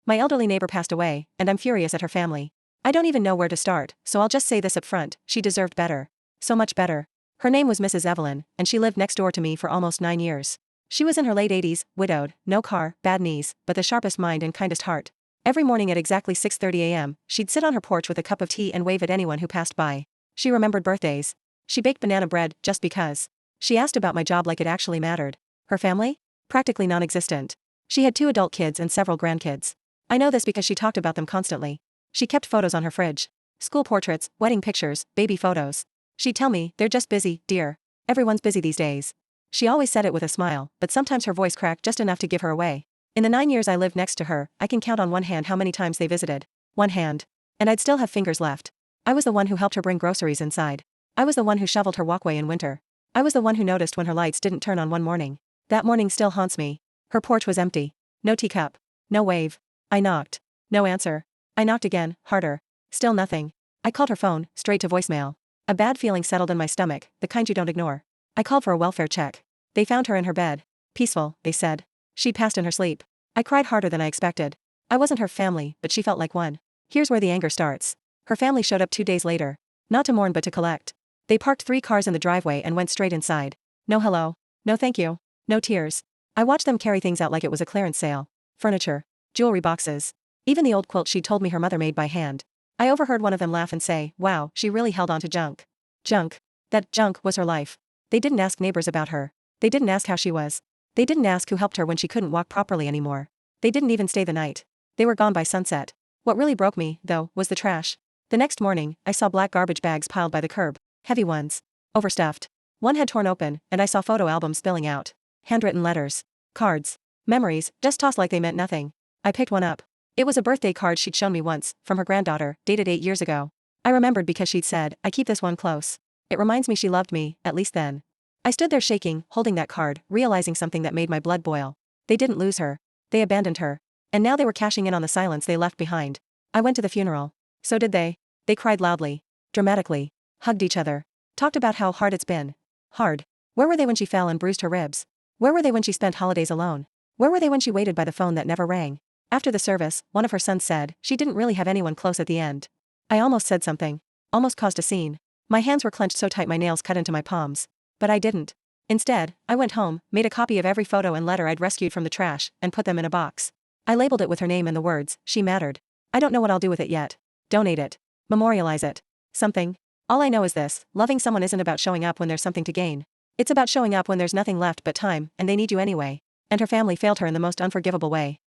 My elderly neighbor passed away, and I'm furious at her family. I don't even know where to start, so I'll just say this up front, she deserved better. So much better. Her name was Mrs. Evelyn, and she lived next door to me for almost 9 years. She was in her late 80s, widowed, no car, bad knees, but the sharpest mind and kindest heart. Every morning at exactly 6:30 a.m., she'd sit on her porch with a cup of tea and wave at anyone who passed by. She remembered birthdays. She baked banana bread, just because. She asked about my job like it actually mattered. Her family? Practically non-existent. She had 2 adult kids and several grandkids. I know this because she talked about them constantly. She kept photos on her fridge. School portraits, wedding pictures, baby photos. She'd tell me, they're just busy, dear. Everyone's busy these days. She always said it with a smile, but sometimes her voice cracked just enough to give her away. In the 9 years I lived next to her, I can count on one hand how many times they visited. One hand. And I'd still have fingers left. I was the one who helped her bring groceries inside. I was the one who shoveled her walkway in winter. I was the one who noticed when her lights didn't turn on one morning. That morning still haunts me. Her porch was empty. No teacup. No wave. I knocked. No answer. I knocked again, harder. Still nothing. I called her phone, straight to voicemail. A bad feeling settled in my stomach, the kind you don't ignore. I called for a welfare check. They found her in her bed. Peaceful, they said. She'd passed in her sleep. I cried harder than I expected. I wasn't her family, but she felt like one. Here's where the anger starts. Her family showed up 2 days later. Not to mourn but to collect. They parked 3 cars in the driveway and went straight inside. No hello. No thank you. No tears. I watched them carry things out like it was a clearance sale. Furniture. Jewelry boxes. Even the old quilt she'd told me her mother made by hand. I overheard one of them laugh and say, wow, she really held on to junk. Junk. That junk was her life. They didn't ask neighbors about her. They didn't ask how she was. They didn't ask who helped her when she couldn't walk properly anymore. They didn't even stay the night. They were gone by sunset. What really broke me, though, was the trash. The next morning, I saw black garbage bags piled by the curb. Heavy ones. Overstuffed. One had torn open, and I saw photo albums spilling out. Handwritten letters. Cards. Memories, just tossed like they meant nothing. I picked one up. It was a birthday card she'd shown me once, from her granddaughter, dated 8 years ago. I remembered because she'd said, I keep this one close. It reminds me she loved me, at least then. I stood there shaking, holding that card, realizing something that made my blood boil. They didn't lose her. They abandoned her. And now they were cashing in on the silence they left behind. I went to the funeral. So did they. They cried loudly. Dramatically. Hugged each other. Talked about how hard it's been. Hard. Where were they when she fell and bruised her ribs? Where were they when she spent holidays alone? Where were they when she waited by the phone that never rang? After the service, one of her sons said, she didn't really have anyone close at the end. I almost said something. Almost caused a scene. My hands were clenched so tight my nails cut into my palms. But I didn't. Instead, I went home, made a copy of every photo and letter I'd rescued from the trash, and put them in a box. I labeled it with her name and the words, she mattered. I don't know what I'll do with it yet. Donate it. Memorialize it. Something. All I know is this, loving someone isn't about showing up when there's something to gain. It's about showing up when there's nothing left but time, and they need you anyway. And her family failed her in the most unforgivable way.